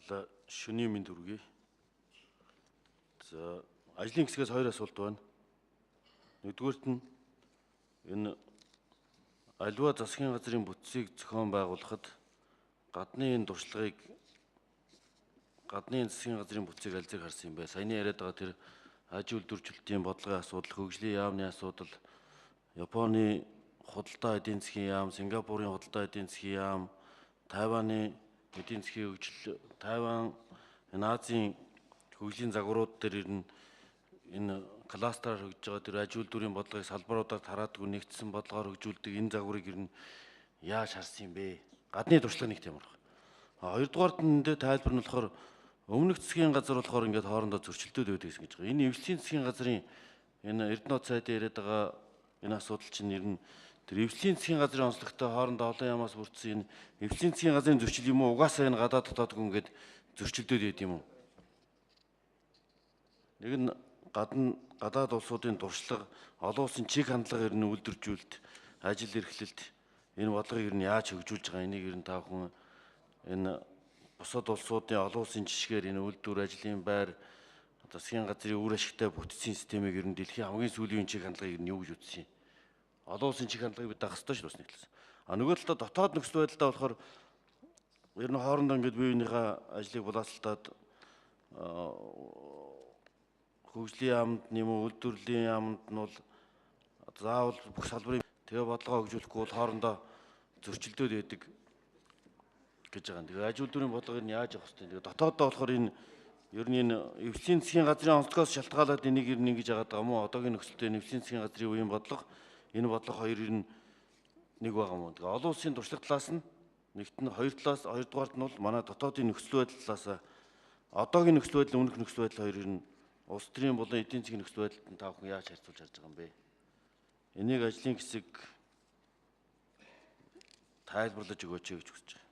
баярлалаа. Шөнийн мэнд хүргэе. За ажлын хэсгээс хоёр асуулт байна. Нэгдүгээрт нь энэ аливаа засгийн газрын бүтцийг зохион байгуулахад гадны энэ туршлагыг гадны засгийн газрын бүтцийг аль зэрэг харсан юм бэ? Саяны яриад байгаа тэр аж үйлдвэрчлэлтийн бодлогын асуудал, хөгжлийн яамны асуудал, Японы худалдаа эдийн засгийн яам, Сингапурын худалдаа эдийн засгийн яам, Тайваны эдийн засгийн хөгжил, Тайван энэ Азийн хөгжлийн загварууд дээр энэ кластераар хөгжиж байгаа тэр аж үйлдвэрийн бодлогыг салбаруудаар тараадгүй нэгдсэн бодлогоор хөгжүүлдэг энэ загварыг ер нь яаж харсан юм бэ? Гадны туршлага нэг тийм байна. Хоёрдугаарт нь энэ тайлбар нь болохоор өмнөх засгийн газар болохоор ингээд хоорондоо зөрчилдөд байдаг гэсэн гэж байгаа. Энэ эвслийн засгийн газрын энэ Эрдэнэт сайдын яриад байгаа энэ асуудал чинь ер нь тэр эвслийн засгийн газрын онцлогтой хоорондоо олон ямаас бүрдсэн энэ эвслийн засгийн газрын зөрчил юм уу? Угаасаа энэ гадаад дотоод хүн ингээд зөрчилдөд байд юм уу? Нэг нь гадаад улсуудын туршлага, олон улсын чиг хандлага ер нь үйлдвэржүүлэлт, ажил эрхлэлт энэ бодлогыг ер нь яаж хөгжүүлж байгаа энийг ер нь та бүхэн энэ бусад улсуудын олон улсын жишгээр энэ үйлдвэр ажлын байр засгийн газрын үр ашигтай бүтцийн системийг ер нь дэлхийн хамгийн сүүлийн чиг хандлагыг ер нь юу гэж үзсэн юм? Олон улсын чиг хандлагыг бид дагах ёстой шүү дээ бас. Нөгөө талаа дотоод нөхцөл байдлаа болохоор ер нь хоорондоо ингээд бие биенийхээ ажлыг булаацалтаад хөгжлийн яамд нэмүү үйлдвэрлэлийн яамд нь бол заавал бүх салбарын тэгээ бодлогоо хөгжүүлэхгүй бол хоорондоо зөрчилдөд байдаг гэж байгаа. Тэгээ аж үйлдвэрийн бодлого нь яаж явах вэ? Тэгээ дотооддоо болохоор энэ ер нь энэ эвслийн засгийн газрын онцлогоос шалтгаалаад энийг ер нь ингэж яагаад байгаа юм уу? Одоогийн нөхцөлтэй эвслийн засгийн газрын үеийн бодлого энэ бодлого хоёр ер нь нэг байгаа юм уу? Тэгээ олон улсын туршлага талаас нь нэгт нь хоёрдугаарт нь бол манай дотоодын нөхцөл байдал талаас одоогийн нөхцөл байдал өмнөх нөхцөл байдал хоёр ер нь улс төрийн болон эдийн засгийн нөхцөл байдалд нь та бүхэн яаж харьцуулж харж байгаа юм бэ? Энийг ажлын хэсэг тайлбарлаж өгөөч гэж хүсэж байна.